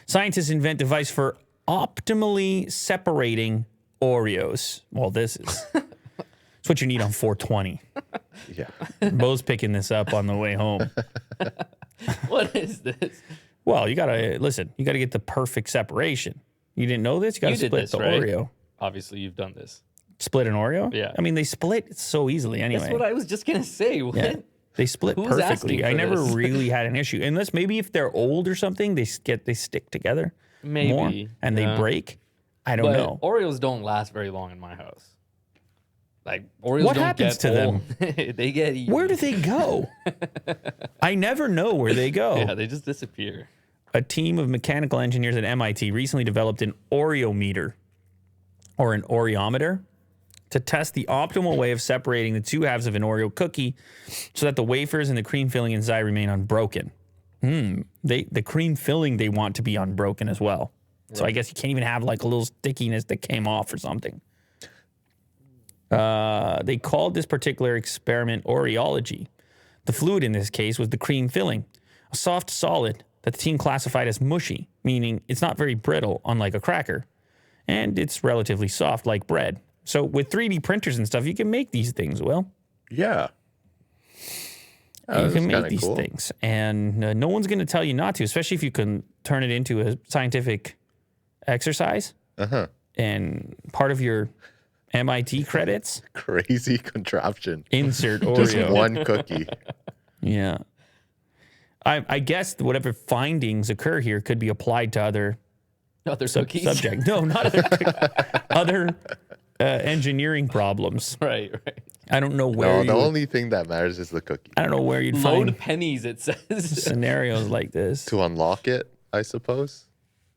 Scientists invent device for optimally separating Oreos. Well, this is it's what you need on 420. Yeah. Bo's picking this up on the way home. What is this? Well, you gotta get the perfect separation. You didn't know this? You gotta You did split this, the right? Oreo. Obviously, you've done this. Split an Oreo? Yeah. I mean, they split so easily anyway. That's what I was just gonna say. What? Yeah. They split Who's perfectly. asking I for never this? really had an issue. Unless maybe if they're old or something, they stick together Maybe. more and they Yeah. break. I don't But know. Oreos don't last very long in my house. Like Oreos What don't happens get to old. They get eaten. Where do they go? I never know where they go. Yeah, they just disappear. A team of mechanical engineers at MIT recently developed an Oreometer or an Oreometer to test the optimal way of separating the two halves of an Oreo cookie so that the wafers and the cream filling inside remain unbroken. The cream filling they want to be unbroken as well. So I guess you can't even have like a little stickiness that came off or something. They called this particular experiment Oreology. The fluid in this case was the cream filling, a soft solid that the team classified as mushy, meaning it's not very brittle, unlike a cracker, and it's relatively soft like bread. So with 3D printers and stuff, you can make these things, Will. Yeah. You can make these things, and no one's going to tell you not to, especially if you can turn it into a scientific exercise. And part of your MIT credits, Crazy contraption. insert Oreo. Just one cookie. Yeah. I guess whatever findings occur here could be applied to other Cookies. subject. No, not other engineering problems. Right. I don't know where No, the only thing that matters is the cookie. I don't know where you'd Load find pennies, it says. scenarios like this. To unlock it, I suppose.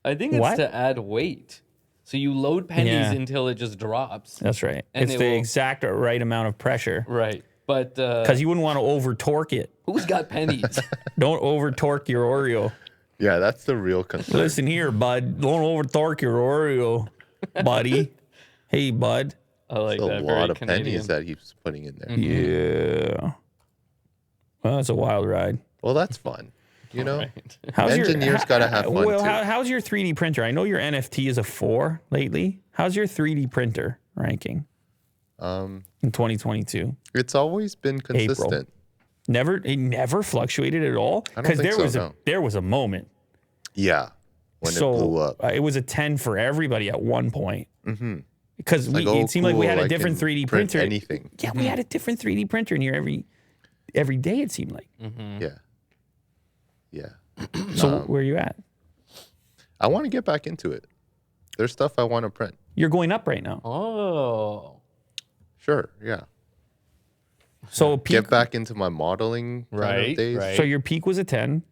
I think it's What? to add weight. So you load pennies Yeah. until it just drops. That's right. And It's it the will- exact right amount of pressure Right. But because you wouldn't want to over torque it. who's got pennies? Don't over torque your Oreo. Yeah, that's the real concern. Listen here, bud. Don't over torque your Oreo, buddy. Hey, bud. I like That's a that. lot Very of Canadian. pennies that he's putting in there. Yeah. Well, that's a wild ride. Well, that's fun. You know, Right. Engineers gotta have fun, Well, too. how's your 3D printer? I know your NFT is a 4 lately. How's your 3D printer ranking in 2022? it's always been consistent. It never fluctuated at all. I don't think there was a moment. Yeah, when it blew up. It was a 10 for everybody at one point. Because Like, it seemed like we cool, had a I different can 3D print printer. anything. Yeah, we had a different 3D printer in here every day. It seemed like. Yeah. So where are you at? I want to get back into it. There's stuff I want to print. You're going up right now. Oh. Sure, yeah. So peak, Get back into my modeling kind Right, of days. right. So your peak was a 10.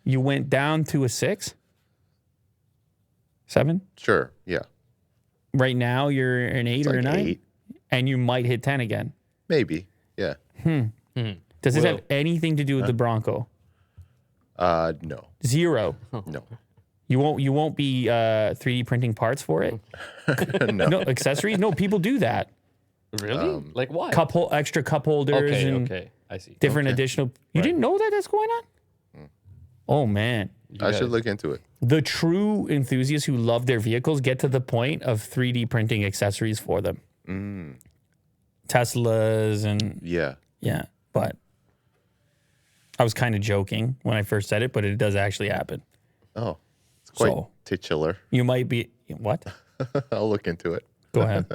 You went down to a 6, 7. Sure, yeah. Right now you're an 8 It's or a like 9, 8. and you might hit 10 again. Maybe, yeah. Does this have anything to do with the Bronco? No, 0. no, You won't be 3D printing parts for it. no. No accessories. No, people do that. Really? Like what? Extra cup holders and Okay. I see. different additional. You didn't know that that's going on? Oh man, I should look into it. the true enthusiasts who love their vehicles get to the point of 3D printing accessories for them. Teslas and Yeah. yeah, but I was kind of joking when I first said it, but it does actually happen. Oh, it's quite So- titular. You might be what? I'll look into it. Go ahead.